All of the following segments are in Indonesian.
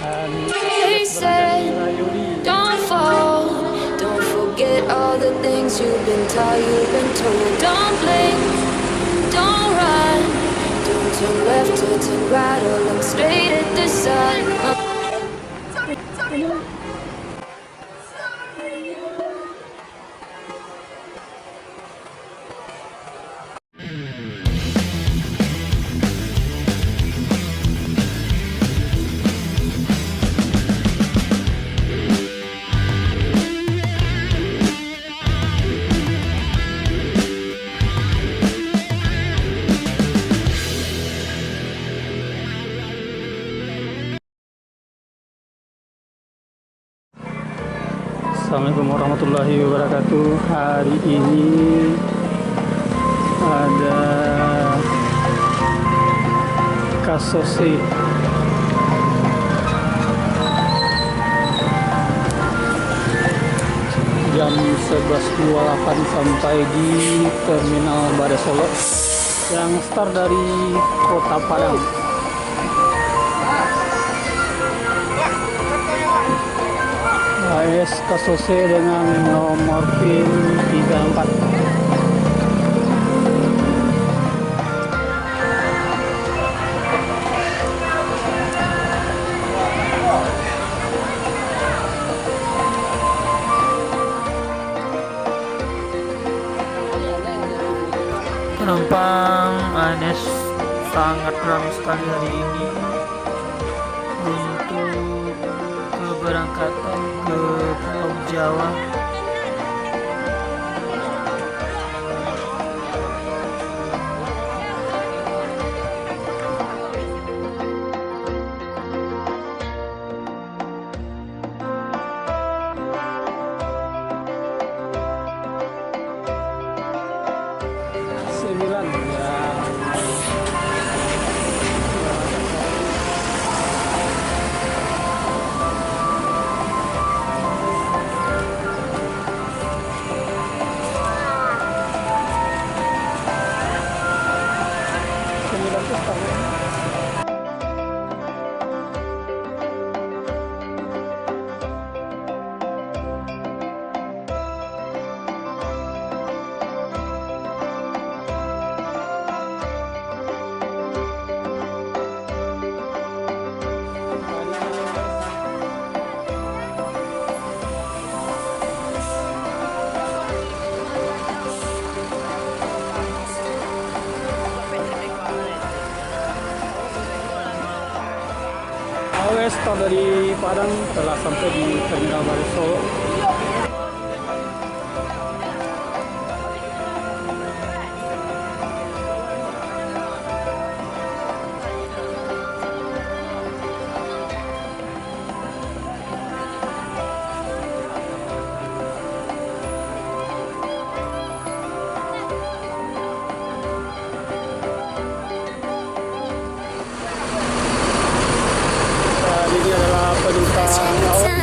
They said, don't fall, don't forget all the things you've been taught, you've been told. Don't blink, don't run, don't turn left or turn right or look straight at the sun. Assalamualaikum warahmatullahi wabarakatuh. Hari ini ada kasose jam 11.28 sampai di terminal bareh solok yang start dari kota Padang. AS kasose dengan nomor PIN 34. Penumpang ANS sangat ramai sekali hari ini untuk keberangkatan ke Pulau Jawa. Start dari Padang telah sampai di terminal bareh solok. Ini adalah penumpang awal.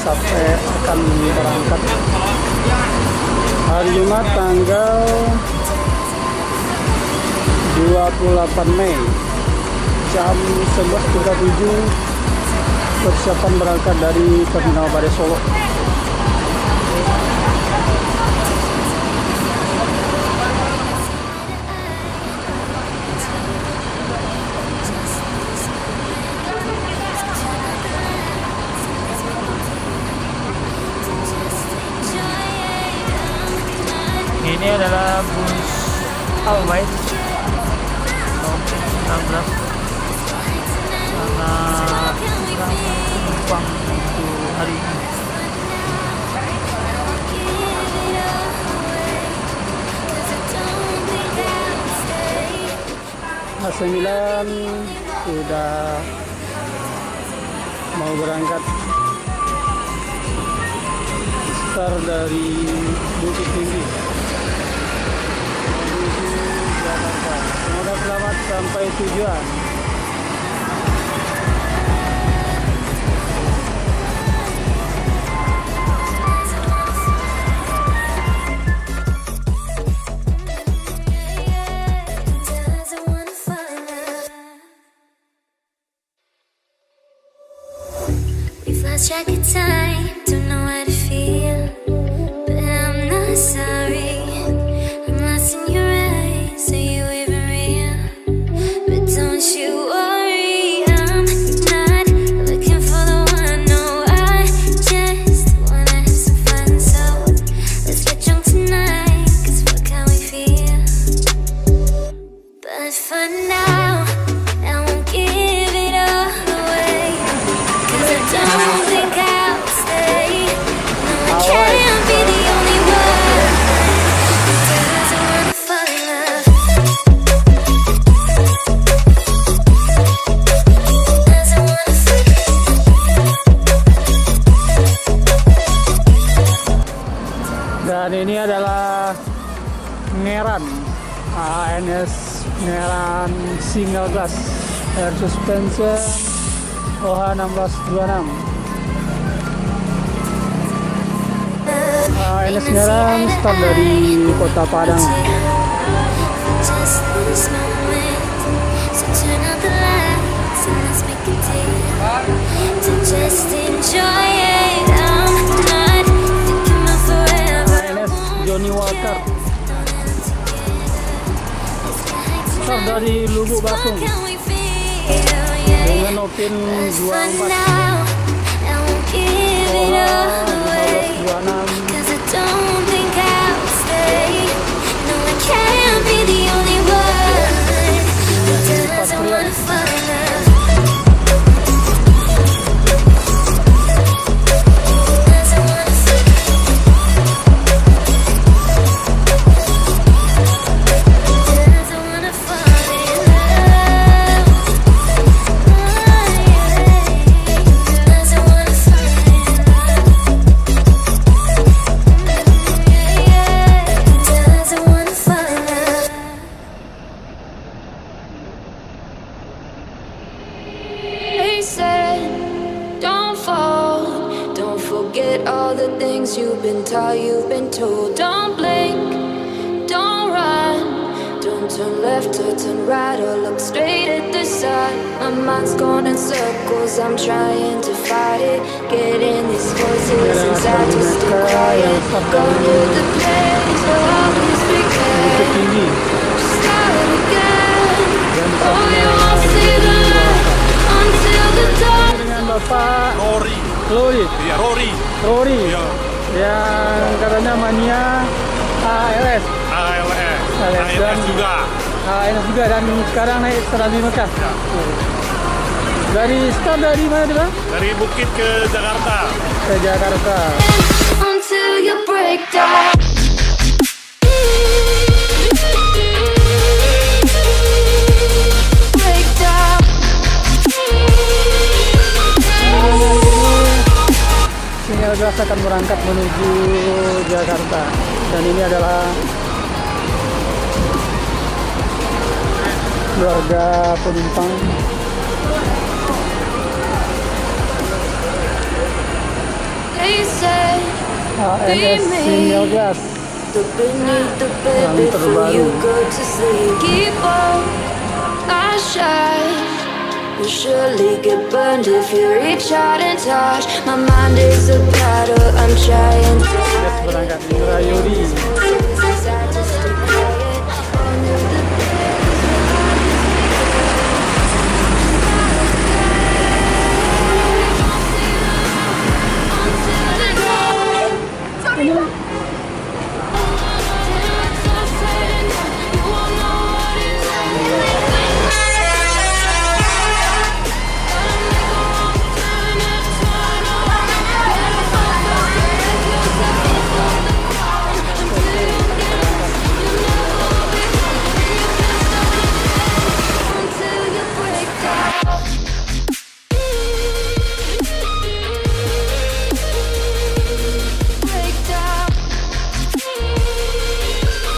Sampai akan berangkat hari Jumat tanggal 28 Mei jam 11.37 persiapan berangkat dari terminal bareh solok. Ini adalah bus Alwait nomor 19 karena penumpang untuk hari ini. 9 sudah mau berangkat start dari Bukit Tinggi menuju Jakarta. Semoga selamat sampai tujuan. Lost track of time, don't know how to feel, but I'm not sorry. I'm lost in your eyes, are you even real? But don't you worry, I'm not looking for the one. No, I just wanna have some fun. So let's get drunk tonight, 'cause fuck how we feel. But for now, I won't give it all away, 'cause I don't think I'll stay. No, I can't be the only one who doesn't wanna fall in love. Doesn't wanna fall in love. Dan ini adalah Neran ANS Neran single glass air suspension OH1626. ANS Neran start dari Kota Padang. Just this moment, so turn out the lights and let's make a deal to just enjoy it. I'm not thinking of forever. ANS Johnny Walker start dari Lubuk Basung Can we feel? Yeah. dengan opin For 24 now, I won't give it all away, OH1526. 'cause I don't think I'll stay. No, I can't be the only one who doesn't wanna fall in love. Doesn't wanna fall in love. Doesn't wanna fall in love. Oh, yeah. Doesn't wanna fall in love. Doesn't wanna fall in love. They said, don't fall, don't forget all the things you've been taught, you've been told. Don't blink, don't run, don't turn left or turn right or look straight at the sun. My mind's going in circles, I'm trying to fight it, getting these voices inside to stay quiet. Go to the place where all these Bukit began. Tinggi Start again. dan Oh, you won't see the light until the dawn. dengan Bapak Rory, Lori ya Rory, Rory ya yang katanya mania ALS ALS, dan ALS juga. ALS juga dan sekarang naik Serambi Mekah. Ya. Dari start dari mana dia Bang? Dari Bukit ke Jakarta. Ke Jakarta. Until you break down. Break down. Sinyal gas akan berangkat menuju Jakarta dan ini adalah keluarga penumpang. They say ANS sinyal gas look beneath the bed Yang before you terbaru. go to sleep. Keep on, I shine. You'll surely get burned if you reach out and touch. My mind is a battle